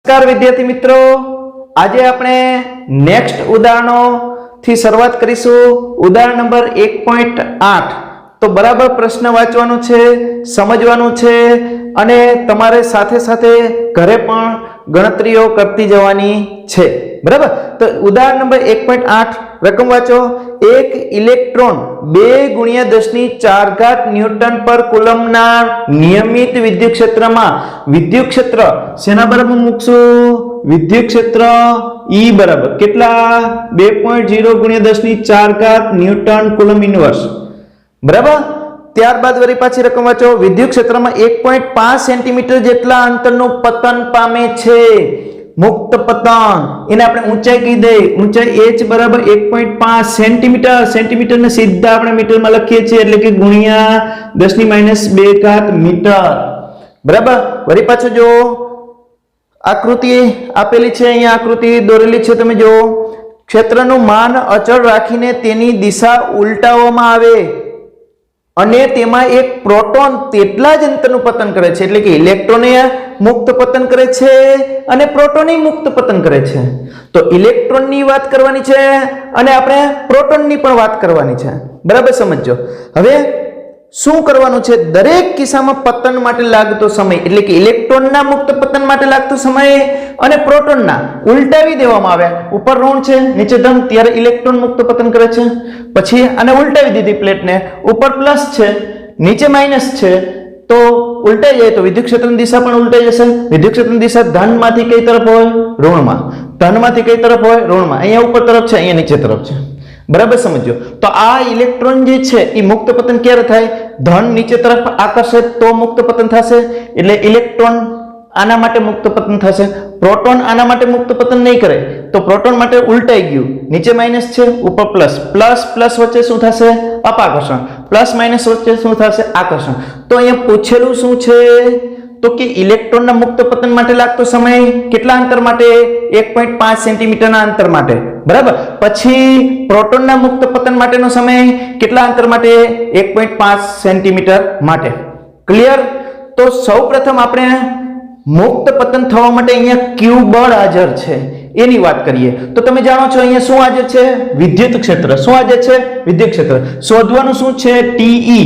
नमस्कार विद्यार्थी मित्रों, आज આપણે નેક્સ્ટ ઉદાહરણો થી શરૂઆત કરીશું। ઉદાહરણ નંબર 1.8 તો બરાબર પ્રશ્ન વાંચવાનો છે, સમજવાનો છે અને તમારે સાથે સાથે ઘરે પણ ગણતરીઓ કરતી જવાની છે। બરાબર, તો ઉદાહરણ નંબર 1.8 રકમ વાંચો। એક ઇલેક્ટ્રોન 2 × 10⁴ ન્યૂટન પર કુલમ્બના નિયમિત વિદ્યુત ક્ષેત્રમાં વિદ્યુત ક્ષેત્ર શેના બરાબર મૂકશું? વિદ્યુત ક્ષેત્ર E બરાબર કેટલા? 2.0 × 10⁴ ન્યૂટન કુલમ્બ ઇન્વર્સ। બરાબર, ત્યારબાદ વળી પાછી રકમ વાંચો। વિદ્યુત ક્ષેત્રમાં 1.5 સેન્ટીમીટર જેટલા અંતરનું પતન પામે છે મુક્ત પતન। એને આપણે ઊંચાઈ કહી દે, ઊંચાઈ h બરાબર 1.5 સેન્ટીમીટર। સેન્ટીમીટર ને સીધા આપણે મીટરમાં લખીએ છીએ એટલે કે ગુણ્યા 10⁻²મીટર। બરાબર, વળી પાછું જો આકૃતિ આપેલી છે, અહીંયા આકૃતિ દોરેલી છે, તમે જો ક્ષેત્રનું માન અચળ રાખીને તેની દિશા ઉલટાવવામાં આવે અને તેમાં એક પ્રોટોન તેટલા જ અંતરનું પતન કરે છે, એટલે કે ઇલેક્ટ્રોને મુક્ત પતન કરે છે અને પ્રોટોન મુક્ત પતન કરે છે। તો ઇલેક્ટ્રોનની વાત કરવાની છે અને આપણે પ્રોટોનની પણ વાત કરવાની છે। બરાબર, સમજો। હવે શું કરવાનું છે? દરેક કિસ્સામાં પતન માટે લાગતો સમય એટલે કે ઇલેક્ટ્રોનના મુક્ત પતન માટે લાગતો સમય અને પ્રોટોનના ઉલટાવી દેવામાં આવે। ઉપર ઋણ છે, નીચે ધન, ત્યારે ઇલેક્ટ્રોન મુક્ત પતન કરે છે। પછી આને ઉલટાવી દીધી પ્લેટને, ઉપર પ્લસ છે, નીચે માઈનસ છે, તો ઉલટાઈ જાય તો વિદ્યુત ક્ષેત્રની દિશા પણ ઉલટાઈ જશે। વિદ્યુત ક્ષેત્રની દિશા ધનમાંથી કઈ તરફ હોય? ઋણમાં। ધનમાંથી કઈ તરફ હોય? ઋણમાં। અહીંયા ઉપર તરફ છે, અહીંયા નીચે તરફ છે। બરાબર, સમજો। તો આ ઇલેક્ટ્રોન જે છે એ મુક્ત પતન ક્યારે થાય? ધન નીચે તરફ આકર્ષે તો મુક્ત પતન થશે, એટલે ઇલેક્ટ્રોન આના માટે મુક્ત પતન થશે। પ્રોટોન આના માટે મુક્ત પતન નહીં કરે, તો પ્રોટોન માટે ઉલટાઈ ગયું, નીચે માઈનસ છે, ઉપર પ્લસ, પ્લસ પ્લસ વચ્ચે શું થશે? અપાકર્ષણ, પ્લસ માઈનસ વચ્ચે શું થશે? આકર્ષણ। તો અહીંયા પૂછેલું શું છે? તો કે ઇલેક્ટ્રોનના મુક્ત પતન માટે લાગતો સમય કેટલા અંતર માટે? 1.5 સેન્ટીમીટરના અંતર માટે। બરાબર, પછી પ્રોટોનના મુક્ત પતન માટેનો સમય કેટલા અંતર માટે? 1.5 સેન્ટીમીટર માટે। ક્લિયર? તો સૌપ્રથમ આપણે મુક્ત પતન થવા માટે અહીંયા ક્યુ બળ હાજર છે એની વાત કરીએ। તો તમે જાણો છો અહીંયા શું હાજર છે? વિદ્યુત ક્ષેત્ર। શું હાજર છે? વિદ્યુત ક્ષેત્ર। શોધવાનું શું છે? TE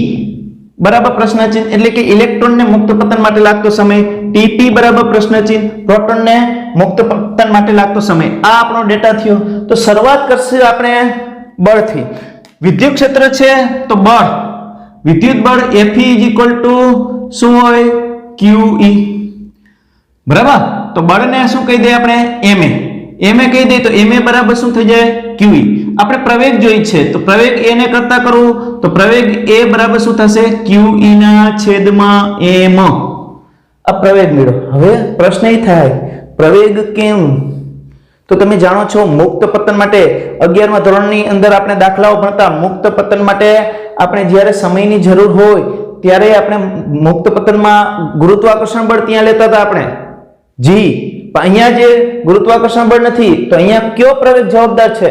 બરાબર પ્રશ્ન ચિહ્ન, એટલે કે ઇલેક્ટ્રોનને મુક્ત પતન માટે લાગતો સમય, TP બરાબર પ્રશ્ન ચિહ્ન, પ્રોટોનને મુક્ત પતન માટે લાગતો સમય। આ આપણો ડેટા થયો। તો શરૂઆત કરશે આપણે બળથી। વિદ્યુત ક્ષેત્ર છે તો બળ, વિદ્યુત બળ Fe શું હોય? QE। બરાબર, તો બળને શું કહી દે આપણે? ma કહી દે તો ma બરાબર શું થઈ જાય? QE। આપણે પ્રવેગ જોઈ છે તો પ્રવેગ a ને કરતા કરું તો પ્રવેગ a બરાબર શું થશે? QE ના છેદમાં m। આ પ્રવેગ મેળવો। હવે પ્રશ્ન એ થાય પ્રવેગ કેમ? તો તમે જાણો છો મુક્ત પતન માટે 11મા ધોરણની અંદર આપણે દાખલાઓ ભણતા। મુક્ત પતન માટે આપણે જ્યારે સમયની જરૂર હોય ત્યારે આપણે મુક્ત પતનમાં ગુરુત્વાકર્ષણ બળ ત્યાં લેતા હતા આપણે જી। અહીંયા જે ગુરુત્વાકર્ષણ બળ નથી તો અહીંયા કયો પ્રવેગ જવાબદાર છે?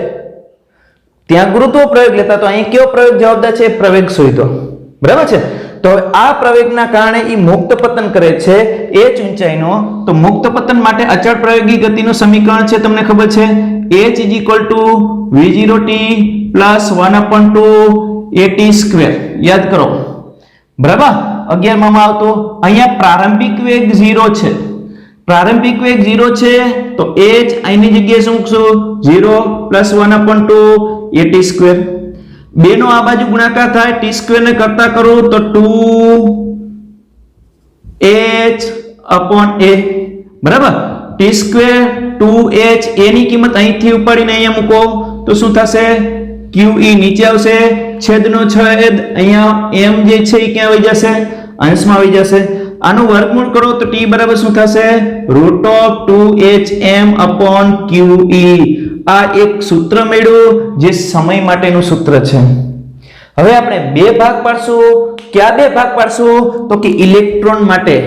ત્યાં ગુરુત્વ પ્રવેગ લેતા, તો અહીંયા કયો પ્રવેગ જવાબદાર છે? પ્રવેગ શોધો। બરાબર છે? તો આ પ્રવેગના કારણે એ મુક્ત પતન કરે છે h ઊંચાઈનો। તો મુક્ત પતન માટે અચળ પ્રવેગી ગતિનું સમીકરણ છે, તમને ખબર છે? h v0t + 1/2at²। યાદ કરો। બરાબર, 11માં આવતો અહીંયા પ્રારંભિક વેગ 0 છે। પ્રારંભિક વેગ 0 છે તો h અહીંની જગ્યાએ શું મૂકશું? 0 + 1/2at²। બે નો આ બાજુ ગુણાકાર થાય, t² ને કરતા કરું તો 2ha। બરાબર, t² 2h, a ની કિંમત અહીંથી ઉપાડીને અહીંયા મૂકો તો શું થશે? QE નીચે આવશે, છેદનો છેદ અહીંયા m જે છે એ ક્યાં આવી જશે? અંશમાં આવી જશે। આનું વર્ગમૂળ કરો તો t બરાબર શું થશે? √2hm/QE। આ એક સૂત્ર મળ્યું જે સમય માટેનું સૂત્ર છે। હવે આપણે બે ભાગ પાડશું। ક્યાં બે ભાગ પાડશું? તો કે ઇલેક્ટ્રોન માટે।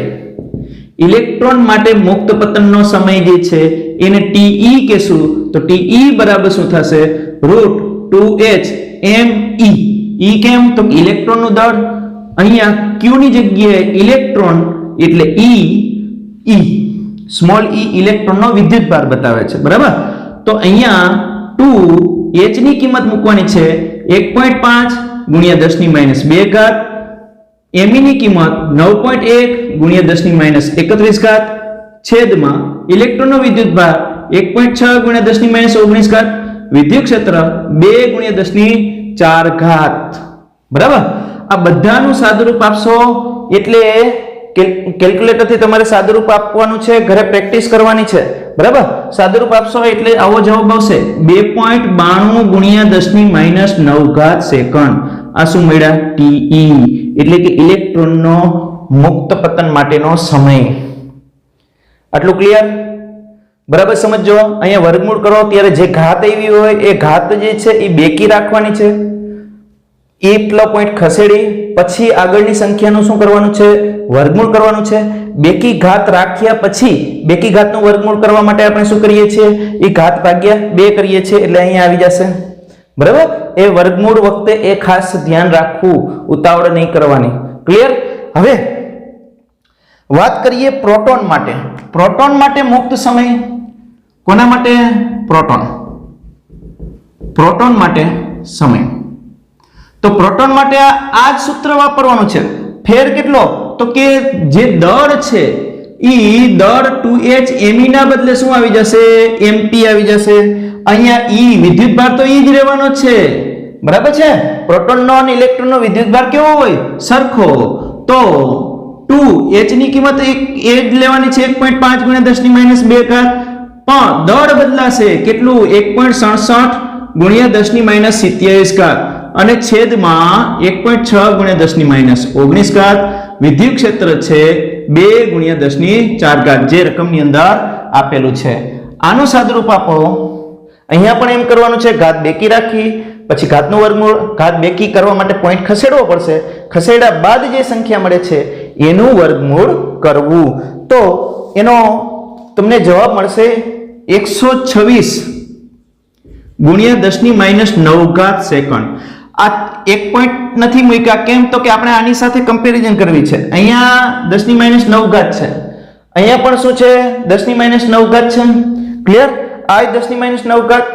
ઇલેક્ટ્રોન માટે મુક્ત પતનનો સમય જે છે એને TE કહેશું। તો TE બરાબર શું થશે? √2hme। E કેમ? તો ઇલેક્ટ્રોનનું દળ, અહીંયા q ની જગ્યાએ ઇલેક્ટ્રોન એટલે E સ્મોલ ઈ ઇલેક્ટ્રોનનો વિદ્યુતભાર બતાવે છે, બરાબર. તો અહીંયા 2h ની કિંમત મૂકવાની છે 1.5 ગુણ્યા 10 ની માઈનસ 2 ઘાત, me ની કિંમત 9.1 ગુણ્યા 10 ની માઈનસ 31 ઘાત, છેદમાં ઇલેક્ટ્રોનનો વિદ્યુતભાર 1.6 ગુણ્યા 10 ની માઈનસ 19 ઘાત, વિદ્યુત ક્ષેત્ર 2 ગુણ્યા 10 ની 4 ઘાત, બરાબર. આ બધાનું સાદુરૂપ આપશો એટલે કેલ્ક્યુલેટર થી તમારે સાદુરૂપ આપવાનું છે, ઘરે પ્રેક્ટિસ કરવાની છે, બરાબર. સાદુરૂપ આપશો એટલે આવો જવાબ આવશે 2.92 ગુણ્યા 10 ની માઈનસ 9 ઘાત સેકન્ડ. આ શું મળ્યા? TE એટલે કે ઇલેક્ટ્રોનનો મુક્ત પતન માટેનો સમય. આટલું ક્લિયર? બરાબર સમજો. અહીંયા વર્ગમૂળ કરો ત્યારે જે ઘાત આવી હોય એ ઘાત જે છે એ બેકી રાખવાની છે. એ પ્લસ પોઈન્ટ ખસેડી પછી આગળની સંખ્યાનું શું કરવાનું છે? વર્ગમૂળ કરવાનું છે. બેકી ઘાત રાખ્યા પછી બેકી ઘાતનું વર્ગમૂળ કરવા માટે આપણે શું કરીએ છીએ? એ ઘાત ભાગ્યા 2 કરીએ છીએ એટલે અહીંયા આવી જશે, બરાબર. એ વર્ગમૂળ વખતે એ ખાસ ધ્યાન રાખવું, ઉતાવળ નહીં કરવાની. ક્લિયર? હવે વાત કરીએ પ્રોટોન માટે. પ્રોટોન માટે મુક્ત સમય કોના માટે? પ્રોટોન માટે સમય. તો પ્રોટોન માટે આ જ સૂત્ર વાપરવાનું છે. ફેર કેટલો? તો કે જે દળ છે ઈ દળ 2h me ના બદલે શું આવી જશે? mp આવી જશે. અહીંયા ઈ વિદ્યુતભાર તો ઈ જ રહેવાનો છે, બરાબર છે. પ્રોટોનનો અને ઇલેક્ટ્રોનનો વિદ્યુતભાર કેવો હોય? સરખો. તો 2h ની કિંમત એ જ લેવાની છે 1.5 ગુણ્યા 10 ની માઈનસ 2 ઘાત, પણ દળ બદલાશે. કેટલું? 1.67 ગુણ્યા 10 ની માઈનસ 27 ઘાત અને છેદમાં 1.6 ગુણ્યા 10 ની માઈનસ 19 ઘાત. વિદ્યુત ક્ષેત્ર છે 2 ગુણ્યા 10 ની 4 ઘાત, જે રકમની અંદર આપેલું છે. આનું સાદુરૂપ આપો. અહીંયા પણ એમ કરવાનું છે, ઘાત બેકી રાખી પછી ઘાતનું વર્ગમૂળ. ઘાત બેકી કરવા માટે પોઈન્ટ ખસેડવો પડશે. ખસેડ્યા બાદ જે સંખ્યા મળે છે એનું વર્ગમૂળ કરવું. તો એનો તમને જવાબ મળશે 126 ગુણ્યા 10 ની માઈનસ 9 ઘાત સેકન્ડ. આ એક પોઈન્ટ નથી મૂક્યા, કેમ? તો કે આપણે આની સાથે કમ્પેરિઝન કરવી છે. અહીંયા 10 ની માઈનસ 9 ઘાત છે, અહીંયા પણ શું છે? 10 ની માઈનસ 9 ઘાત છે. ક્લિયર? આ 10 ની માઈનસ 9 ઘાત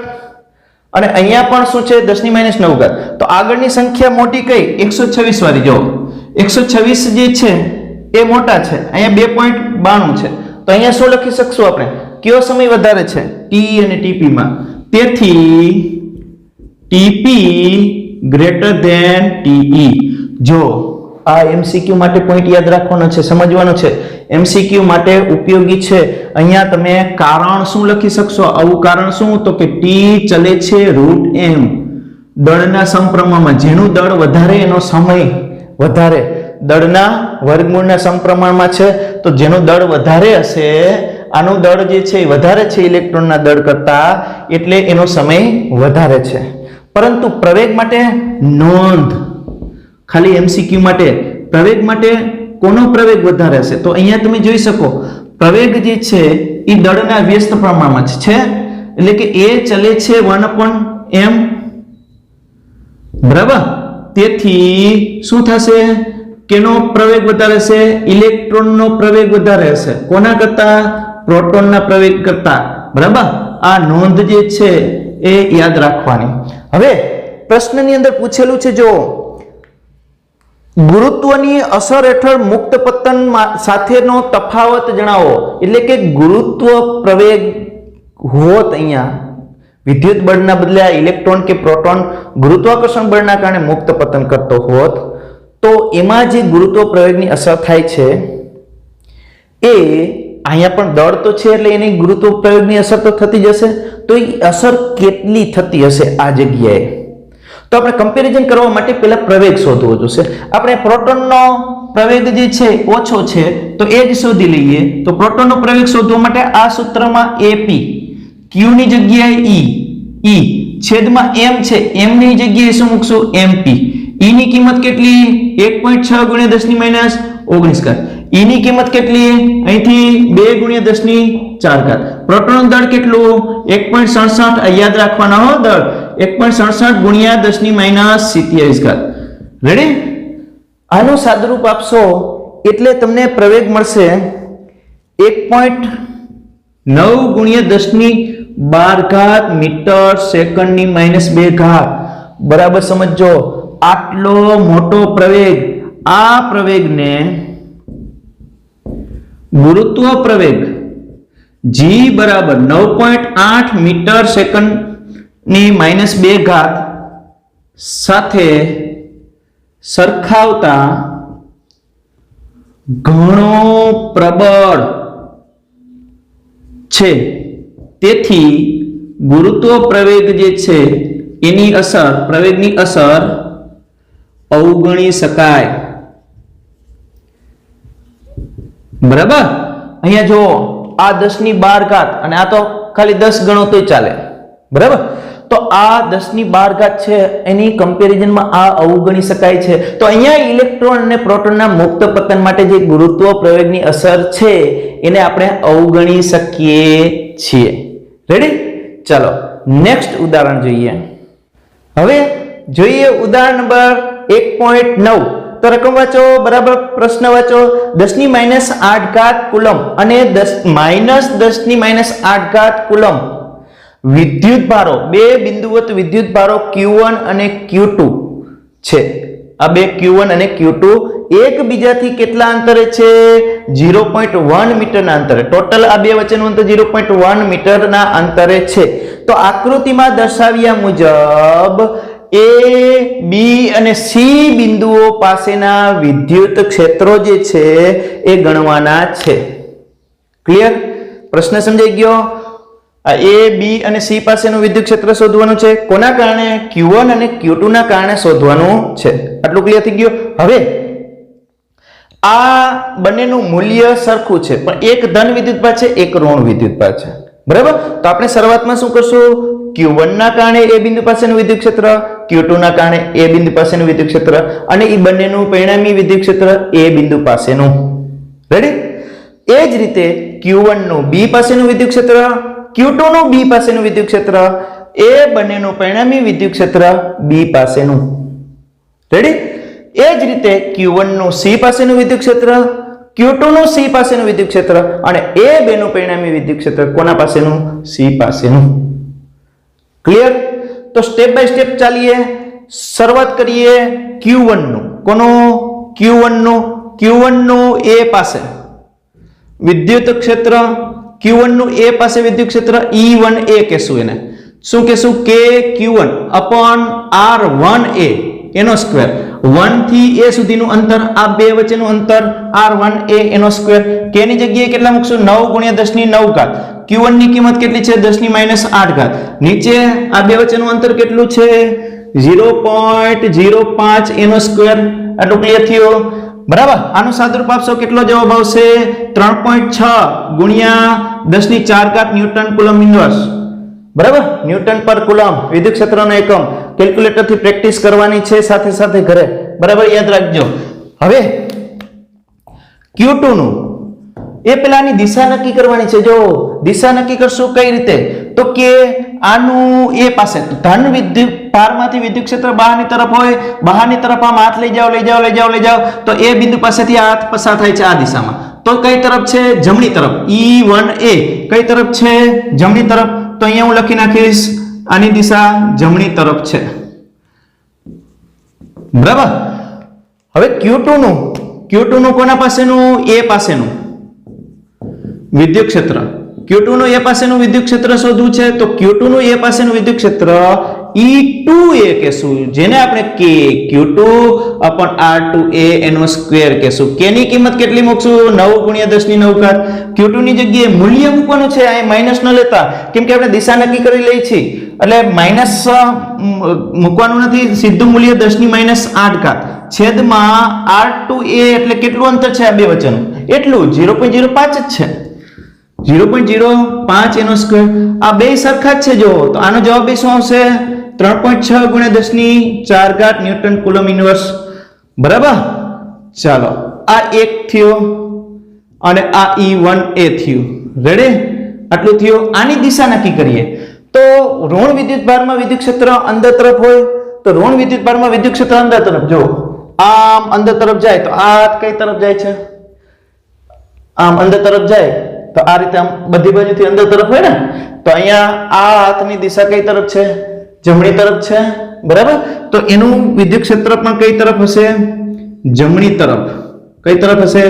અને અહીંયા પણ શું છે? 10 ની માઈનસ 9 ઘાત. તો આગળની સંખ્યા મોટી કઈ? 126 વાળી. જો 126 જે છે એ મોટા છે, અહીંયા 2.92 છે. તો અહીંયા શું લખી શકશું આપણે? કયો સમય વધારે છે? T અને TP માં. તેથી TP ગ્રેટર ધેન TE. જો આ MCQ માટે પોઈન્ટ યાદ રાખવાનો છે, સમજવાનો છે. MCQ માટે ઉપયોગી છે. અહીંયા તમે કારણ શું લખી શકશો? આવું કારણ શું? તો કે T ચલે છે √m. દળના સમપ્રમાણમાં જેનું દળ વધારે એનો સમય વધારે. દળના વર્ગમૂળના સમપ્રમાણમાં છે, તો જેનું દળ વધારે હશે આનું દળ જે છે એ વધારે છે ઇલેક્ટ્રોનના દળ કરતા, એટલે એનો સમય વધારે છે. પરંતુ પ્રવેગ માટે નોંધ, ખાલી MCQ માટે પ્રવેગ માટે કોનો પ્રવેગ વધારે હશે? તો અહીંયા તમે જોઈ શકો પ્રવેગ જે છે એ દળના વ્યસ્ત પ્રમાણમાં છે, એટલે કે એ ચલે છે 1/m, બરાબર. તેથી શું થશે? કેનો પ્રવેગ વધારે છે? ઇલેક્ટ્રોનનો પ્રવેગ વધારે હશે. કોના કરતા? પ્રોટોનના પ્રવેગ કરતા, બરાબર. આ નોંધ જે છે એ યાદ રાખવાની. હવે પ્રશ્નની અંદર પૂછેલું છે, જો ગુરુત્વની અસર હેઠળ મુક્ત પતન સાથેનો તફાવત જણાવો. એટલે કે ગુરુત્વ પ્રવેગ હોત, અહીંયા વિદ્યુત બળના બદલે આ ઇલેક્ટ્રોન કે પ્રોટોન ગુરુત્વાકર્ષણ બળના કારણે મુક્ત પતન કરતો હોત, તો એમાં જે ગુરુત્વ પ્રવેગની અસર થાય છે એ અહીંયા પણ દળ તો છે એટલે એની ગુરુત્વ પ્રયોગની અસર તો થતી જ હશે. તો એ અસર કેટલી થતી હશે આ જગ્યાએ? તો આપણે કમ્પેરિઝન કરવા માટે પહેલા પ્રવેગ શોધવો જોશે. આપણે પ્રોટોનનો પ્રવેગ જે છે ઓછો છે તો એ જ શોધી લઈએ. તો પ્રોટોનનો પ્રવેગ શોધવા માટે આ સૂત્રમાં AP, Q ની જગ્યાએ E છેદમાં m છે, m ની જગ્યાએ શું મૂકશું? MP. E ની કિંમત કેટલી? 1.6 ગુણ્યા 10 ની માઈનસ 19 ઘાત. E ની કિંમત કેટલી? અહીંથી 2 ગુણ્યા 10 ની 4 ઘાત. પ્રોટોનનું દળ કેટલું? 1.67. યાદ રાખવાના હો દળ. 1.67 ગુણ્યા 10 ની માઈનસ 27 ઘાત. રેડી? આનું સાદુરૂપ આપશો એટલે તમને પ્રવેગ મળશે 1. 9 ગુણ્યા 10⁻12 મીટર સેકન્ડની -2 બરાબર સમજો. આટલો મોટો પ્રવેગ, આ પ્રવેગને ગુરુત્વ પ્રવેગ g બરાબર 9.8 મીટર સેકન્ડની -2 સાથે સરખાવતા ઘણો પ્રબળ છે. તેથી ગુરુત્વ પ્રવેગ જે છે એની અસર, પ્રવેગની અસર અવગણી શકાય. બરાબર. અહીંયા જો આ 10⁻12 અને આ તો ખાલી 10 ગણો તોય ચાલે. બરાબર. તો આ 10⁻12 છે એની કમ્પેરિઝનમાં આ અવગણી શકાય છે. તો અહીંયા ઇલેક્ટ્રોન અને પ્રોટોનના મુક્ત પતન માટે જે ગુરુત્વ પ્રવેગની અસર છે એને આપણે અવગણી શકીએ છીએ. રેડી? ચાલો નેક્સ્ટ ઉદાહરણ જોઈએ. હવે જોઈએ ઉદાહરણ નંબર 1.9. તો રકમ વાંચો, બરાબર પ્રશ્ન વાંચો. 10⁻8 કુલમ અને 10⁻8 કુલમ વિદ્યુત ભારો, બે બિંદુવત વિદ્યુત ભારો Q1 અને Q2 છે. આ બે Q1 અને Q2 એકબીજાથી કેટલા અંતરે છે? 0.1 મીટરના અંતરે. ટોટલ આ બે વચ્ચેનું અંતર 0.1 મીટરના અંતરે છે. તો આકૃતિમાં દર્શાવ્યા મુજબ A, B અને C બિંદુઓ પાસેના વિદ્યુત ક્ષેત્રો જે છે એ ગણવાના છે. ક્લિયર? પ્રશ્ન સમજાઈ ગયો? આ A, B અને C પાસેનું વિદ્યુત ક્ષેત્ર શોધવાનું છે. કોના કારણે? Q1 અને Q2 ના કારણે શોધવાનું છે. આટલું ક્લિયર થઈ ગયું? હવે આ બંનેનું મૂલ્ય સરખું છે, પણ એક ધન વિદ્યુતભાર છે, એક ઋણ વિદ્યુતભાર છે. બરાબર? તો આપણે શરૂઆતમાં શું કરશું? Q1 ના કારણે A બિંદુ પાસેનું વિદ્યુત ક્ષેત્ર, Q2 ના કારણે A બિંદુ પાસેનું વિદ્યુત ક્ષેત્ર અને એ બંનેનું પરિણામી વિદ્યુત ક્ષેત્ર A બિંદુ પાસેનું. રેડી? એ જ રીતે Q1 નું B પાસેનું વિદ્યુત ક્ષેત્ર, Q2 નું B પાસેનું વિદ્યુત ક્ષેત્ર, એ બંનેનું પરિણામી વિદ્યુત ક્ષેત્ર B પાસેનું. રેડી? એ જ રીતે Q1 નું C પાસેનું વિદ્યુત ક્ષેત્ર, Q2 નું C પાસેનું વિદ્યુત ક્ષેત્ર અને એ બેનું પરિણામી વિદ્યુત ક્ષેત્ર કોના પાસેનું? C પાસેનું. ક્લિયર? તો સ્ટેપ બાય સ્ટેપ ચાલીએ. શરૂઆત કરીએ Q1 નું. કોનું? Q1 નું. Q1 નું A પાસે વિદ્યુત ક્ષેત્ર, Q1 નું A પાસે વિદ્યુત ક્ષેત્ર E1A કહેશું. એને શું કહેશું? K Q1 upon R1A એનો સ્ક્વેર. 1 થી A સુધીનું અંતર, આ બે વચ્ચેનું અંતર R1A એનો સ્ક્વેર. K ની જગ્યાએ કેટલા મૂકશું? 9 ગુણ્યા 10⁹. Q1 ની કિંમત કેટલી છે? 10⁻8. નીચે આ બે વચ્ચેનું અંતર કેટલું છે? 0.05 એનો સ્ક્વેર. આટલું ક્લિયર થયું? બરાબર. આનું સાદુરૂપ આપશો કેટલો જવાબ આવશે? 3.6 ગુણ્યા 10⁴ ન્યૂટન કુલમ ઇન્વર્સ. બરાબર? ન્યૂટન પર કુલમ વિદ્યુત ક્ષેત્રનો એકમ. કેલ્ક્યુલેટર થી પ્રેક્ટિસ કરવાની છે સાથે સાથે ઘરે. બરાબર? યાદ રાખજો. હવે Q2 નું એ પેલાની દિશા નક્કી કરવાની છે. જો દિશા નક્કી કરશું કઈ રીતે? તો કે આનું A પાસે ધન વિદ્યુત ભારમાંથી વિદ્યુત ક્ષેત્ર બહારની તરફ હોય, બહારની તરફ આમ હાથ લઈ જાઓ તો A બિંદુ પાસેથી હાથ પસાર થાય છે આ દિશામાં. તો કઈ તરફ છે? જમણી તરફ. E1A કઈ તરફ છે? જમણી તરફ. તો અહીંયા હું લખી નાખીશ આની દિશા જમણી તરફ છે. બરાબર? હવે Q2 નું કોના પાસેનું? A પાસેનું વિદ્યુત ક્ષેત્ર. Q2 નું A પાસેનું વિદ્યુત ક્ષેત્ર શોધવું છે. તો Q2 નું A પાસેનું વિદ્યુત ક્ષેત્ર E2A કહેશું, જેને આપણે K Q2 upon R2A એનો સ્ક્વેર કહેશું. K ની કિંમત કેટલી મૂકશું? 9 ગુણ્યા 10⁹. Q2 ની જગ્યાએ મૂલ્ય મૂકવાનું છે, અહીં માઈનસ ન લેતા, કેમ કે આપણે દિશા નક્કી કરી લઈ છીએ એટલે માઈનસ મૂકવાનું નથી. સીધું મૂલ્ય 10⁻8 છેદમાં R2A એટલે કેટલું અંતર છે આ બે વચ્ચેનું? એટલું 0.05 જ છે. 0.05 એનો સ્ક્વેર. આ બે સરખા જ છે. જો તો આનો જવાબ શું આવશે? 3.6 ગુણ્યા 10⁴ ન્યૂટન કુલમ ઇન્વર્સ. બરાબર? ચાલો આ એક થયો અને આ E1A થયું. રેડી? આટલું થયું. આની દિશા નક્કી કરીએ. તો ઋણ વિદ્યુત ભારમાં વિદ્યુત ક્ષેત્ર અંદર તરફ હોય, તો ઋણ વિદ્યુત ભારમાં વિદ્યુત ક્ષેત્ર અંદર તરફ. જો આમ અંદર તરફ જાય તો આ કઈ તરફ જાય છે? આમ અંદર તરફ જાય તો આ રીતે આમ બધી બાજુથી અંદર તરફ હોય ને, તો અહીંયા આ હાથની દિશા કઈ તરફ છે? જમણી તરફ છે, બરાબર? તો એનું વિદ્યુત ક્ષેત્ર પણ કઈ તરફ હશે? જમણી તરફ. કઈ તરફ હશે?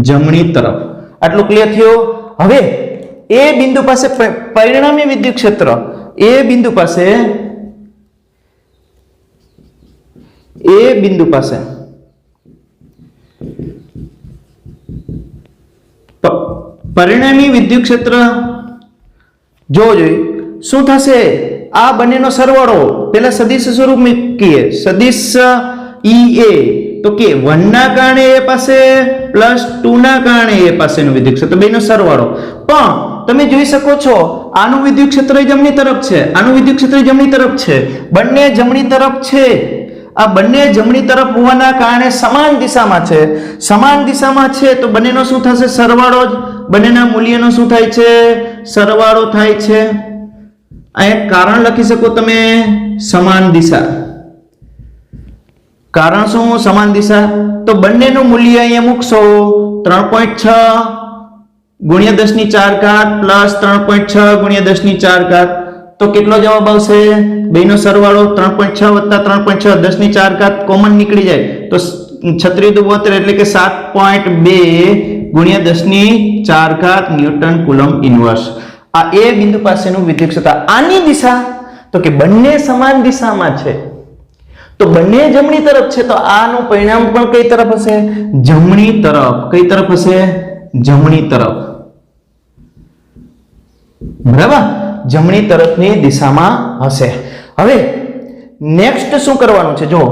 જમણી તરફ. આટલું ક્લિયર થયું? હવે એ બિંદુ પાસે પરિણામી વિદ્યુત ક્ષેત્ર, એ બિંદુ પાસે પરિણામી વિદ્યુત ક્ષેત્ર જોવો જોઈએ. શું થશે? આ બંનેનો સરવાળો, પેલા સદિશ સ્વરૂપ મૂકીએ. સદિશ ઈ એ તો કે 1 ના કારણે એ પાસે પ્લસ 2 ના કારણે એ પાસેનું વિદ્યુત ક્ષેત્ર, બેનો સરવાળો. પણ તમે જોઈ શકો છો આનું વિદ્યુત ક્ષેત્ર જમણી તરફ છે, આનું વિદ્યુત ક્ષેત્ર જમણી તરફ છે, બંને જમણી તરફ છે. આ બંને જમણી તરફ હોવાના કારણે સમાન દિશામાં છે. સમાન દિશામાં છે તો બંનેનો શું થશે? સરવાળો જ. બંનેના મૂલ્યનો શું થાય છે? સરવાળો થાય છે. અહીંયા કારણ લખી શકો તમે, સમાન દિશા. કારણ શું? સમાન દિશા. તો બંનેનું મૂલ્ય અહીંયા મૂકશો 3.6 ગુણ્યા 10 ની 4 ઘાત પ્લસ 3.6 ગુણ્યા 10 ની 4 ઘાત. તો કેટલો જવાબ આવશે? બેનો સરવાળો 3.6 વત્તા 3.6 10 ની 4 ઘાત કોમન નીકળી જાય તો 36 એટલે કે 7.2 ગુણ્યા 10 ની 4 ઘાત ન્યૂટન કુલમ ઇન્વર્સ. આ એ બિંદુ પાસેનું વિદ્યુત ક્ષેત્ર. આની દિશા તો કે બંને સમાન દિશામાં છે, તો બંને જમણી તરફ છે, તો આનું પરિણામ પણ કઈ તરફ હશે? જમણી તરફ. કઈ તરફ હશે? જમણી તરફ. બરાબર? જમણી તરફની દિશામાં હશે. હવે નેક્સ્ટ શું કરવાનું છે? જો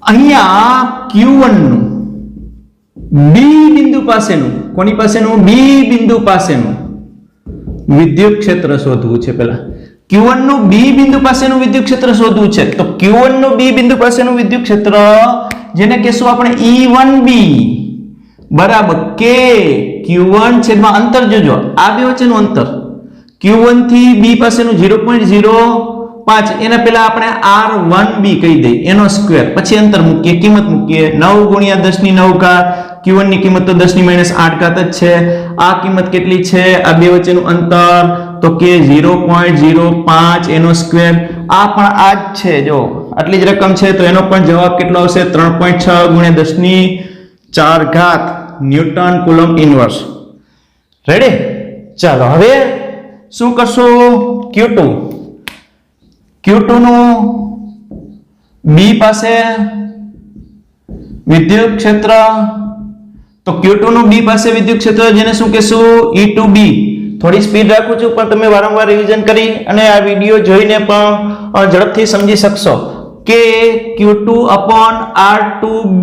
અહીંયા Q1 નું બી બિંદુ પાસેનું, કોની પાસેનું? બી બિંદુ પાસેનું વિદ્યુત ક્ષેત્ર શોધવું છે. પેલા Q1 નું બી બિંદુ પાસેનું વિદ્યુત ક્ષેત્ર શોધવું છે. તો Q1 નું બી બિંદુ પાસેનું વિદ્યુત ક્ષેત્ર જેને કહેશું આપણે E1B બરાબર કે Q1 છેદમાં અંતર જોજો, આ બે વચ્ચેનું અંતર Q1 થી B પાસેનું 0.05, એના પહેલા આપણે R1B કહી દઈએ, એનો સ્ક્વેર, પછી અંતર મૂકીએ, કિંમત મૂકીએ 9 ગુણ્યા 10 ની 9 ઘાત. Q1 ની કિંમત તો 10 ની -8 ઘાત જ છે. આ કિંમત કેટલી છે? આ બે વચ્ચેનું અંતર તો કે 0.05 એનો સ્ક્વેર. આ પણ આ જ છે, જો આટલી જ રકમ છે, તો એનો પણ જવાબ કેટલો આવશે? 3.6 ગુણ્યા 10 ની 4 ઘાત ન્યૂટન કુલમ ઇન્વર્સ. રેડી? ચાલો હવે શું કરશો? Q2 નું બી પાસે વિદ્યુત ક્ષેત્ર, તો Q2 નું બી પાસે વિદ્યુત ક્ષેત્ર જેને શું કહેશું? E2B. થોડી સ્પીડ રાખું છું પણ તમે વારંવાર રિવિઝન કરી અને આ વિડિયો જોઈને પણ ઝડપથી સમજી શકશો કે Q2 upon R2B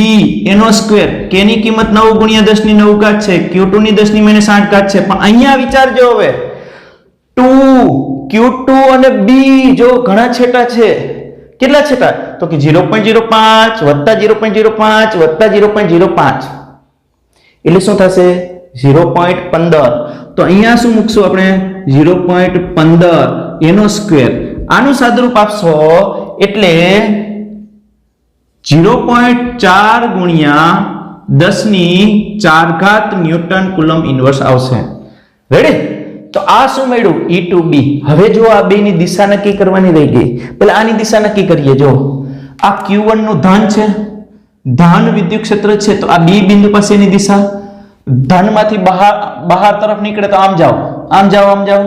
એનો સ્ક્વેર, કે ની કિંમત 9 ગુણ્યા 10 ની 9 ઘાત છે, Q2 ની 10 ની -8 ઘાત છે. પણ અહીંયા વિચારજો, હવે Q2 અને B જો ઘણા છેટા છે, કેટલા છેટા? તો કે 0.05 વત્તા 0.05 વત્તા 0.05 એટલે શું થશે? 0.15. તો અહીંયા શું મૂકશું આપણે? 0.15 એનો સ્ક્વેર. આનું સાદુરૂપ આપશો એટલે 0.4 ગુણ્યા 10 ની 4 ઘાત ન્યૂટન કુલમ ઇન્વર્સ આવશે. રેડી? તો આ શું મળ્યું? E2B. હવે જો આ બે ની દિશા નક્કી કરવાની રહી ગઈ. પેલા આની દિશા નક્કી કરીએ. જો આ Q1 નું ધન છે, ધન વિદ્યુત ક્ષેત્ર છે, તો આ B બિંદુ પાસેની દિશા ધનમાંથી બહાર તરફ નીકળે તો આમ જાઓ, આમ જાઓ, આમ જાઓ,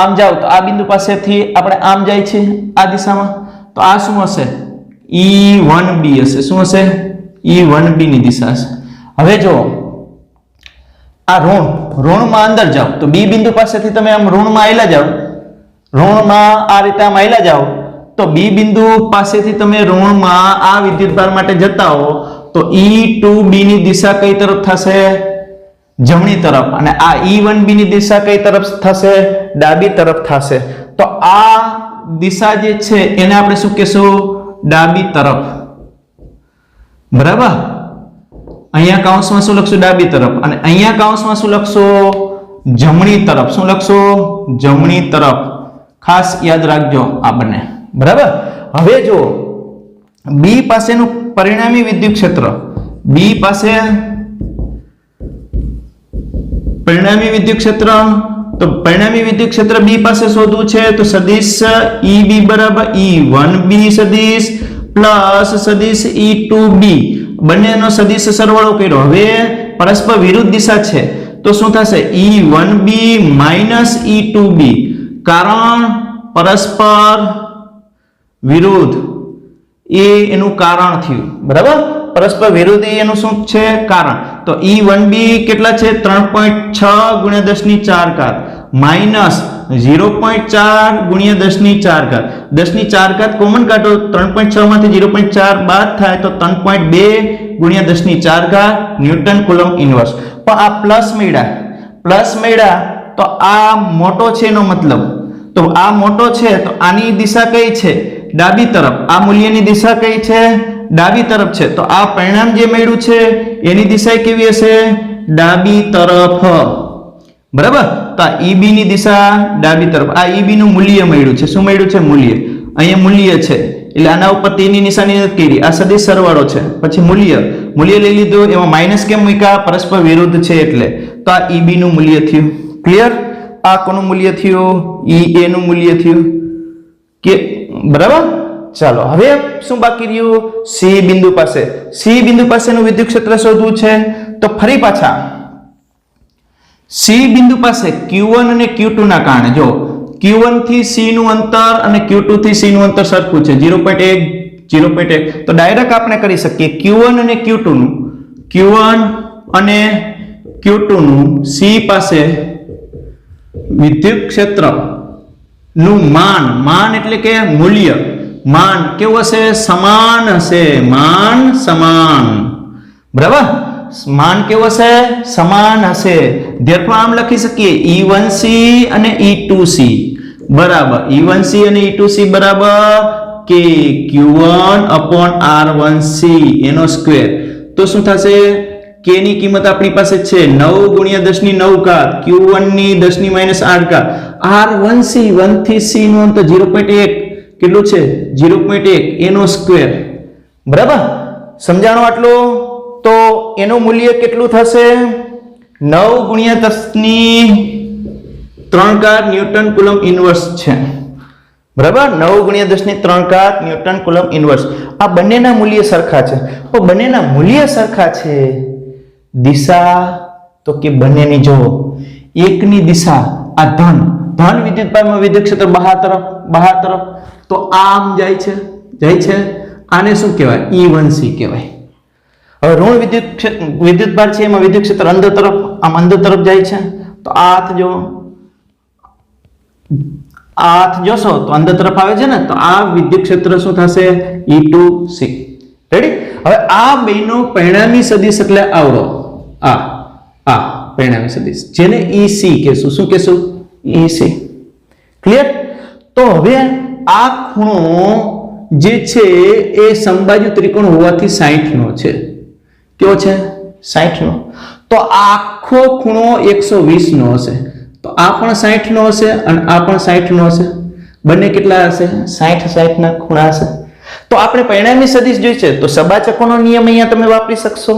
આમ જાઓ, તો આ બિંદુ પાસેથી આપણે આમ જાય છે આ દિશામાં, તો આ શું હશે? E1B હશે. શું હશે? E1B ની દિશા હશે. હવે જો આ ઋણમાં અંદર જાઓ તો B બિંદુ પાસેથી તમે આમ ઋણમાં આયલા જાઓ, ઋણમાં આ રીતે આમ આયલા જાઓ, તો B બિંદુ પાસેથી તમે ઋણમાં આ વિદ્યુતભાર માટે જતા હો તો E2B ની દિશા કઈ તરફ થશે? જમણી તરફ. અને આ E1B ની દિશા કઈ તરફ થશે? ડાબી તરફ થશે. તો આ દિશા જે છે એને આપણે શું કહેશું? ડાબી તરફ. બરાબર? અહીંયા કૌંસમાં શું લખશું? ડાબી તરફ. અને અહીંયા કૌંસમાં શું લખશો? જમણી તરફ. શું લખશો? જમણી તરફ. ખાસ યાદ રાખજો આ બંને. બરાબર? હવે જો B પાસેનું પરિણામી વિદ્યુત ક્ષેત્ર, B પાસે પરિણામી વિદ્યુત ક્ષેત્ર, તો પરિણામી વિદ્યુત ક્ષેત્ર B પાસે શોધવું છે તો સદિશ EB બરાબર E1B સદિશ પ્લસ સદિશ E2B બંનેનો સદિશ સરવાળો કર્યો. હવે પરસ્પર વિરુદ્ધ દિશા છે તો શું થશે? E1B માઇનસ E2B, કારણ પરસ્પર વિરુદ્ધ એ એનું કારણ થયું. બરાબર, પરસ્પર વિરુદ્ધ એનું શું છે? કારણ. તો E1B કેટલા છે? 3.6 ગુણ્યા 10 ની 4 ઘાત માઇનસ 0.4 ગુણ્યા 10 ની 4 ઘાત. 10 ની 4 ઘાત કોમન કાઢો, 3.6 માંથી 0.4 બાદ થાય તો 3.2 ગુણ્યા 10 ની 4 ઘાત ન્યૂટન કુલમ ઇન્વર્સ. પણ આ પ્લસ મળ્યા તો આ મોટો છે એનો મતલબ, તો આ મોટો છે તો આની દિશા કઈ છે? ડાબી તરફ. આ મૂલ્યની દિશા કઈ છે? ડાબી તરફ છે. તો આ પરિણામ જે મળ્યું છે એની દિશા કેવી હશે? ડાબી તરફ. બરાબર, તો આ EB ની દિશા ડાબી તરફ. આ EB નું મૂલ્ય મળ્યું છે. શું મળ્યું છે? મૂલ્ય. અહીંયા મૂલ્ય છે એટલે આના ઉપર તેની નિશાની નથી કરી. આ સદિશ સરવાળો છે, પછી મૂલ્ય લઈ લીધું, એમાં માઇનસ કેમ મૂક્યા? પરસ્પર વિરુદ્ધ છે એટલે. તો આ EB નું મૂલ્ય થયું. ક્લિયર? આ કોનું મૂલ્ય થયું? EA નું મૂલ્ય થયું. કે બરાબર. ચાલો હવે શું બાકી રહ્યું? C બિંદુ પાસે. C બિંદુ પાસેનું વિદ્યુત ક્ષેત્ર શોધવું છે તો ફરી પાછા C બિંદુ પાસે Q1 અને Q2 ના કારણે જો Q1 થી C નું અંતર અને Q2 થી C નું અંતર સરખું છે 0.1 તો ડાયરેક્ટ આપણે કરી શકીએ Q1 અને Q2 નું C પાસે વિદ્યુત ક્ષેત્ર નું માન એટલે કે મૂલ્ય, માન કેવું હશે? સમાન હશે. માન સમાન. બરાબર, માન કેવું હશે? સમાન હશે. ધેરફોર આમ લખી શકીએ E1C અને E2C બરાબર, E1C અને E2C બરાબર કે Q1 upon R1C એનો સ્ક્વેર. તો શું થશે? K ની કિંમત આપણી પાસે છે 9 ગુણ્યા 10 ની 9 ઘાત, Q1 ની 10 ની -8 ઘાત, R1C 1 થી C નું અંતર 0.1 કેટલું છે? 0.1 એનો સ્ક્વેર. બરાબર, સમજાણો આટલો? તો એનું મૂલ્ય કેટલું થશે? 9 ગુણ્યા 10 ની 3 ઘાત ન્યૂટન કુલમ ઇન્વર્સ છે. બરાબર, 9 ગુણ્યા 10 ની 3 ઘાત ન્યૂટન કુલમ ઇન્વર્સ. આ બંનેના મૂલ્ય સરખા છે. તો બંનેના મૂલ્ય સરખા છે, દિશા તો કે બંનેની જો એકની દિશા આ ધન વિદ્યુતભારમાં વિદ્યુત ક્ષેત્ર બહાર તરફ તો આમ જાય છે. આને શું કહેવાય? E1C કહેવાય. હવે ઋણ વિદ્યુતભાર છે એમાં વિદ્યુત ક્ષેત્ર અંદર તરફ જાય છે. તો આ હાથ જોશો તો અંદર તરફ આવે છે ને, તો આ વિદ્યુત ક્ષેત્ર શું થશે? E2C. રેડી? હવે આ બેનો પરિણામી સદિશ એટલે આવડો આ પરિણામી સદિશ જેને EC કહેશું. શું કહેશું? EC. ક્લિયર? તો હવે આ ખૂણો જે છે એ સમબાજુ ત્રિકોણ હોવાથી 60 નો છે. કેવો છે? 60 નો. તો આખો ખૂણો 120 નો હશે. તો આ પણ 60 નો હશે અને આ પણ 60 નો હશે. બંને કેટલા હશે? 60 ના ખૂણા હશે. તો આપણે પરિણામી સદિશ જોઈ છે તો સબાચકોનો નિયમ અહીંયા તમે વાપરી શકશો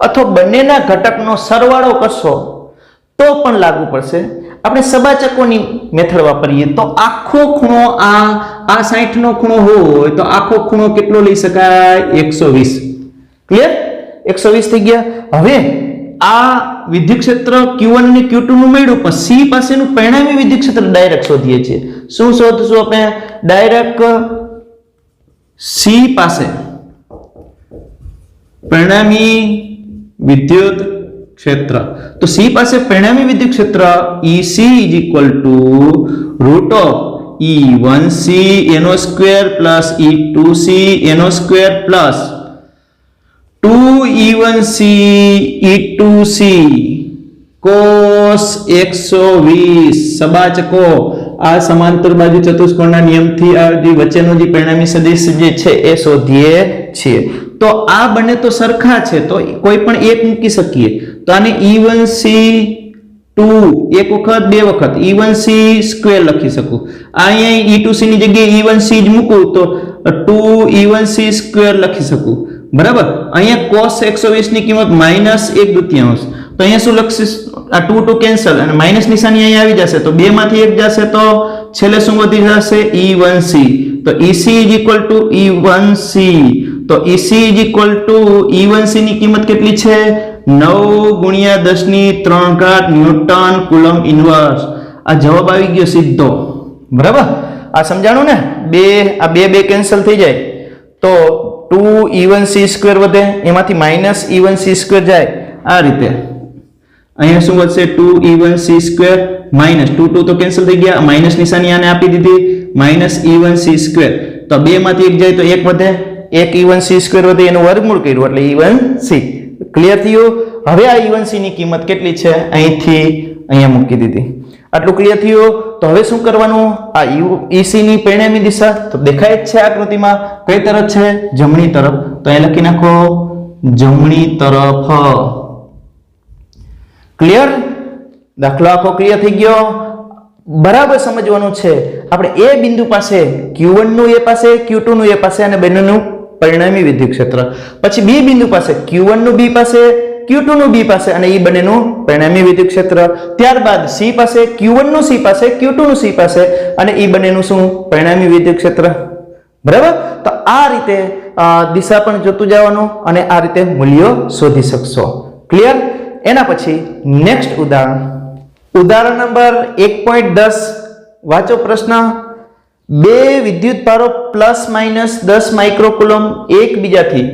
અથવા બંનેના ઘટકનો સરવાળો કરશો તો પણ લાગુ પડશે. આપણે સબાચકોની મેથડ વાપરીએ તો આખો ખૂણો આ 60 નો ખૂણો હોય તો આખો ખૂણો કેટલો લઈ શકાય? 120. ક્લિયર? 120 થઈ ગયા. હવે આ વિદ્યુત ક્ષેત્ર Q1 અને Q2 નું મળ્યું, પણ C પાસેનું પરિણામી વિદ્યુત ક્ષેત્ર ડાયરેક્ટ શોધીએ છીએ. શું શોધશું આપણે? ડાયરેક્ટ C પાસે પરિણામી વિદ્યુત ક્ષેત્ર. તો C પાસે પરિણામી વિદ્યુત ક્ષેત્ર EC √ E1C એનો સ્ક્વેર પ્લસ E2C એનો square plus 2E1C E2C cos 120. સબાચકો આ સમાંતર બાજુ ચતુષ્કોણના નિયમથી આ જે વચ્ચેનો જે પરિણામી સદિશ જે છે એ શોધીએ છીએ. તો આ બંને તો સરખા છે તો કોઈ પણ એક મૂકી શકીએ. તો આને E1C 2 એક વખત બે વખત E1C સ્ક્વેર લખી શકું. અહીંયા E2C ની જગ્યાએ E1C જ મૂકું તો 2E1C સ્ક્વેર લખી શકું. બરાબર, અહીંયા cos 120 ની કિંમત -1/2 તો અહીંયા શું લખીશ? આ 2 2 કેન્સલ અને માઈનસ નિશાની અહીંયા આવી જશે તો 2 માંથી 1 જશે તો છેલ્લે શું વધી જશે? E1c. તો EC E1c. તો EC E1c ની કિંમત કેટલી છે? 9 × 10⁻³ ન્યૂટન કુલમ ઇન્વર્સ. આ જવાબ આવી ગયો સીધો. બરાબર? આ સમજાણું ને? આ બે કેન્સલ થઈ જાય તો 2E1c² વધે, એમાંથી -E1c² જાય. આ રીતે અહીંયા શું વધશે? 2E1c² માઈનસ 2 2 તો કેન્સલ થઈ ગયા, માઈનસ નિશાની આને આપી દીધી, -E1c². તો 2 માંથી 1 જાય તો 1 વધે, 1 E1c² વધે, એનું વર્ગમૂળ કર્યું એટલે E1c. ક્લિયર થયું? હવે આ E1c ની કિંમત કેટલી છે? અહીંથી અહીંયા મૂકી દીધી. આટલું ક્લિયર થયું? તો હવે શું કરવાનું? આ EC ની પરિણામી દિશા તો દેખાય જ છે આકૃતિમાં. કઈ તરફ છે? જમણી તરફ. તો અહીં લખી નાખો જમણી તરફ. ક્લિયર? દાખલો આખો ક્લિયર થઈ ગયો? બરાબર સમજવાનું છે. આપણે એ બિંદુ પાસે Q1 નું એ પાસે, Q2 નું એ પાસે અને બંનેનું પરિણામી વિદ્યુત ક્ષેત્ર. પછી B બિંદુ પાસે Q1 નું B પાસે, Q2 નું B પાસે અને એ બંનેનું પરિણામી વિદ્યુત ક્ષેત્ર. ત્યારબાદ C પાસે Q1 નું C પાસે, Q2 નું C પાસે અને એ બંનેનું શું? પરિણામી વિદ્યુત ક્ષેત્ર. બરાબર? તો આ રીતે દિશા પણ જોતું જવાનું અને આ રીતે મૂલ્યો શોધી શકશો. ક્લિયર? એના પછી નેક્સ્ટ ઉદાહરણ નંબર 1.10 વાંચો પ્રશ્ન. બે વિદ્યુત ભારો ±10 માઇક્રોકુલમ એકબીજાથી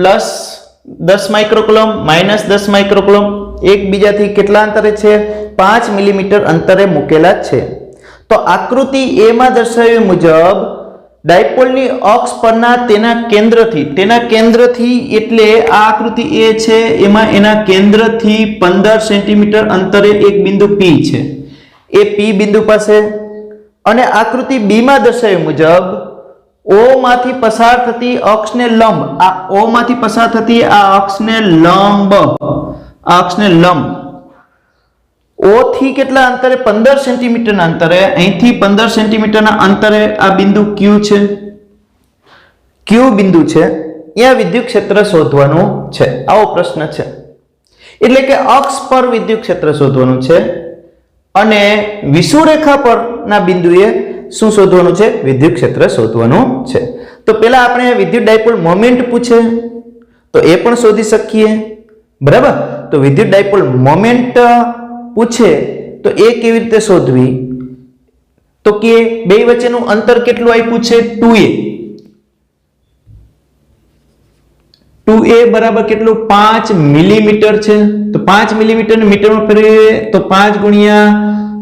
+10 માઇક્રોકુલમ -10 માઇક્રોકુલમ એકબીજાથી કેટલા અંતરે છે? 5 મિલીમીટર અંતરે મૂકેલા છે. તો આકૃતિ A માં દર્શાવ્યા મુજબ ડાયપોલની અક્ષ પરના તેના કેન્દ્રથી એટલે આ આકૃતિ A છે, એમાં એના કેન્દ્રથી 15 સેન્ટીમીટર અંતરે એક બિંદુ P છે. એ P બિંદુ પાસે અને આકૃતિ B માં દર્શાવ્યા મુજબ O માંથી પસાર થતી અક્ષને લંબ, આ O માંથી પસાર થતી આ અક્ષને લંબ O થી કેટલા અંતરે? 15 સેન્ટીમીટર ના અંતરે, અહીંથી 15 સેન્ટીમીટર ના અંતરે આ બિંદુ Q છે. Q બિંદુ છે, અહીંયા વિદ્યુત ક્ષેત્ર શોધવાનું છે. આવો પ્રશ્ન છે. એટલે કે અક્ષ પર વિદ્યુત ક્ષેત્ર શોધવાનું છે અને વિષુવરેખા પરના બિંદુએ શું શોધવાનું છે? વિદ્યુત ક્ષેત્ર શોધવાનું છે. તો પહેલા આપણે વિદ્યુત ડાયપોલ મોમેન્ટ પૂછે તો એ પણ શોધી શકીએ. બરાબર? તો વિદ્યુત ડાયપોલ મોમેન્ટ પૂછે તો એ કેવી રીતે શોધવી? તો કે બે વચ્ચેનું અંતર કેટલું આપ્યું છે? 2a બરાબર કેટલું? 5 મિલીમીટર છે. તો 5 મિલીમીટર ને મીટરમાં ફેરવીએ તો 5 ગુણ્યા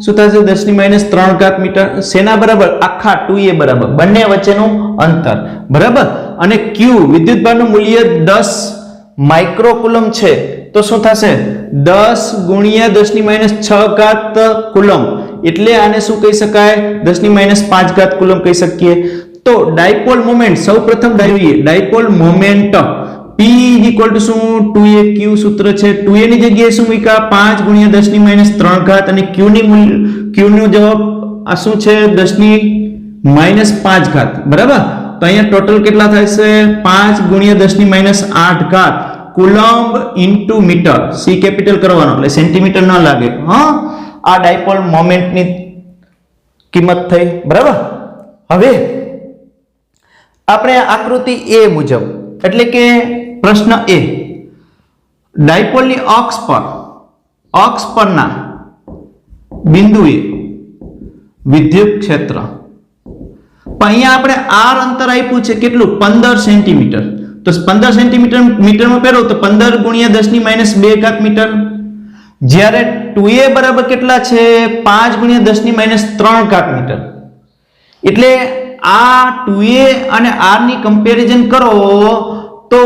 શું થશે? 10⁻³ મીટર. શેના બરાબર? આખા 2a બરાબર બંને વચ્ચેનું અંતર. બરાબર? અને Q વિદ્યુતભારનું મૂલ્ય 10 માઇક્રોકુલમ છે. તો શું થશે? 10 ગુણ્યા 10⁻6 કુલમ. એટલે આને શું કહી શકાય? 10⁻5 કુલમ કહી શકીએ. તો ડાયપોલ મોમેન્ટ સૌપ્રથમ ડાયપોલ મોમેન્ટ P શું? 2a Q સૂત્ર છે. 2a ની જગ્યાએ શું મૂક્યા? 5 ગુણ્યા 10⁻³ અને Q નો જવાબ આ શું છે? 10⁻5. બરાબર? તો અહીંયા ટોટલ કેટલા થશે? 5 ગુણ્યા 10⁻8 coulomb into metre. C capital કરવાનો એટલે સેન્ટીમીટર ન લાગે. હા, આ ડાયપોલ મોમેન્ટની કિંમત થઈ. બરાબર? હવે આપણે આકૃતિ A મુજબ એટલે કે પ્રશ્ન A, ડાયપોલની અક્ષ પરના બિંદુએ વિદ્યુત ક્ષેત્ર. પણ અહીંયા આપણે r અંતર આપ્યું છે કેટલું? 15 સેન્ટીમીટર. તો 15 સેન્ટીમીટર મીટરમાં ફેરવો તો 15 ગુણ્યા 10⁻2 મીટર. જ્યારે 2a બરાબર કેટલા છે? 5 ગુણ્યા 10⁻3 મીટર. એટલે આ 2a અને r ની કમ્પેરિઝન કરો તો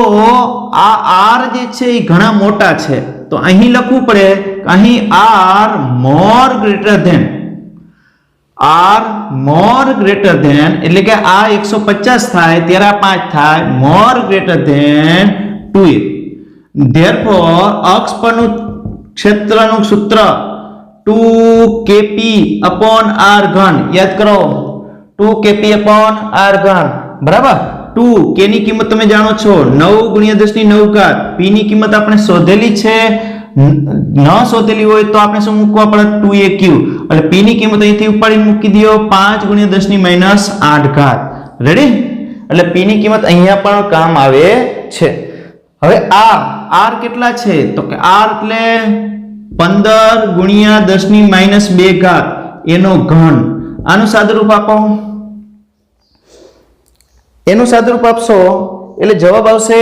આ r જે છે એ ઘણા મોટા છે. તો અહીં લખવું પડે કે અહીં r મોર ગ્રેટર ધેન એટલે કે આ 150 થાય ત્યારે આ 5 થાય, મોર ગ્રેટર ધેન 2a. ધેરફોર અક્ષ પરનું ક્ષેત્રનું સૂત્ર 2kp/r3. યાદ કરો, 2kp/r3. બરાબર? 2 k ની કિંમત તમે જાણો છો 9 ગુણ્યા 10⁹. p ની કિંમત આપણે શોધેલી છે ન શોધેલી હોય તો આપણે શું મૂકવા પડે 2aq એટલે p ની કિંમત અહીંથી ઉપાડીને મૂકી દો 5 × 10⁻8 ઘાત રેડી એટલે p ની કિંમત અહીંયા પણ કામ આવે છે હવે r કેટલા છે તો કે r એટલે 15 × 10⁻2 ઘાત એનો ઘન આનું સાદુરૂપ આપો એનું સાદુરૂપ આપશો એટલે જવાબ આવશે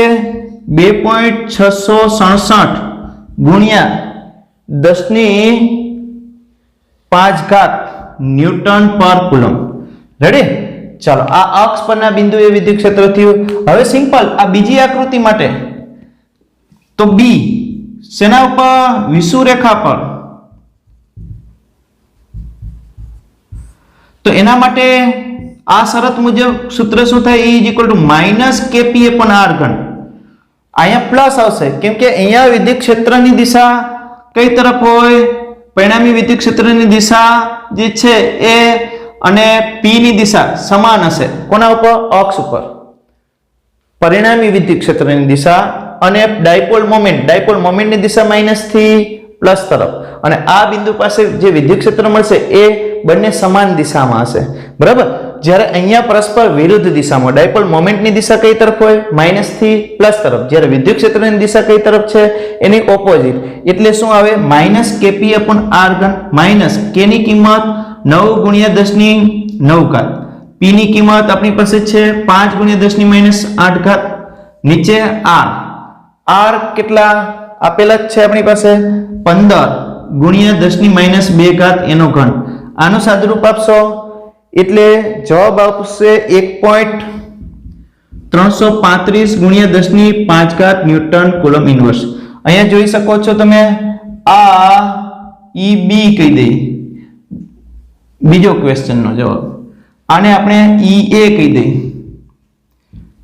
2.667 ગુણ્યા 10⁵ ન્યૂટન પર કુલમ રેડી ચાલો આ અક્ષ પરના બિંદુએ વિદ્યુત ક્ષેત્ર થયું હવે સિમ્પલ આ બીજી આકૃતિ માટે તો b શેના ઉપર વિષુવ રેખા પર તો એના માટે આ શરત મુજબ સૂત્ર શું થાય E = -kPa/r3 અહીંયા પ્લસ આવશે કેમ કે અહીંયા વિદ્યુત ક્ષેત્રની દિશા કઈ તરફ હોય પરિણામી વિદ્યુત ક્ષેત્રની દિશા જે છે એ અને p ની દિશા સમાન હશે કોના ઉપર અક્ષ ઉપર પરિણામી વિદ્યુત ક્ષેત્રની દિશા અને ડાયપોલ મોમેન્ટની દિશા માઈનસ થી પ્લસ તરફ અને આ બિંદુ પાસે જે વિદ્યુત ક્ષેત્ર મળશે એ બંને સમાન દિશામાં હશે બરાબર જ્યારે અહીંયા પરસ્પર વિરુદ્ધ દિશામાં ડાયપોલ મોમેન્ટની દિશા કઈ તરફ હોય માઈનસ થી પ્લસ તરફ જ્યારે વિદ્યુત ક્ષેત્રની દિશા કઈ તરફ છે એની ઓપોઝિટ એટલે શું આવે -kPa/r3 માઈનસ k ની કિંમત 9 × 10⁹ p ની કિંમત આપણી પાસે છે 5 × 10⁻8 ઘાત નીચે r કેટલા આપેલા છે આપણી પાસે 15 × 10⁻2 ઘાત એનો ઘન આનું સાદુરૂપ આપશો એટલે જવાબ આવશે 1.335 × 10⁵ ન્યૂટન કુલમ ઇન્વર્સ અહીંયા જોઈ શકો છો તમે આ EB કહી દઈએ બીજો ક્વેશ્ચનનો જવાબ આને આપણે EA કહી દઈએ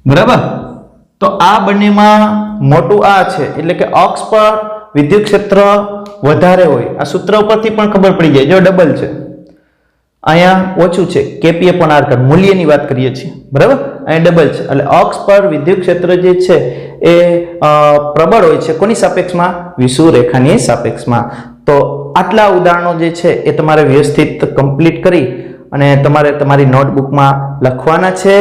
બરાબર તો આ બંનેમાં મોટું આ છે એટલે કે અક્ષ પર વિદ્યુત ક્ષેત્ર વધારે હોય આ સૂત્ર ઉપરથી પણ ખબર પડી જાય જો ડબલ છે અહીંયા ઓછું છે kPa/r3 મૂલ્યની વાત કરીએ છીએ બરાબર અહીંયા ડબલ છે એટલે અક્ષ પર વિદ્યુત ક્ષેત્ર જે છે એ પ્રબળ હોય છે કોની સાપેક્ષમાં વિષુવ રેખાની સાપેક્ષમાં તો આટલા ઉદાહરણો જે છે એ તમારે વ્યવસ્થિત કમ્પ્લીટ કરી અને તમારે તમારી નોટબુકમાં લખવાના છે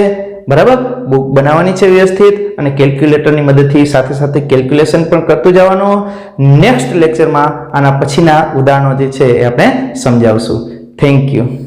બરાબર બુક બનાવવાની છે વ્યવસ્થિત અને કેલ્ક્યુલેટરની મદદથી સાથે સાથે કેલ્ક્યુલેશન પણ કરતું જવાનું નેક્સ્ટ લેક્ચરમાં આના પછીના ઉદાહરણો જે છે એ આપણે સમજાવશું થેન્ક યુ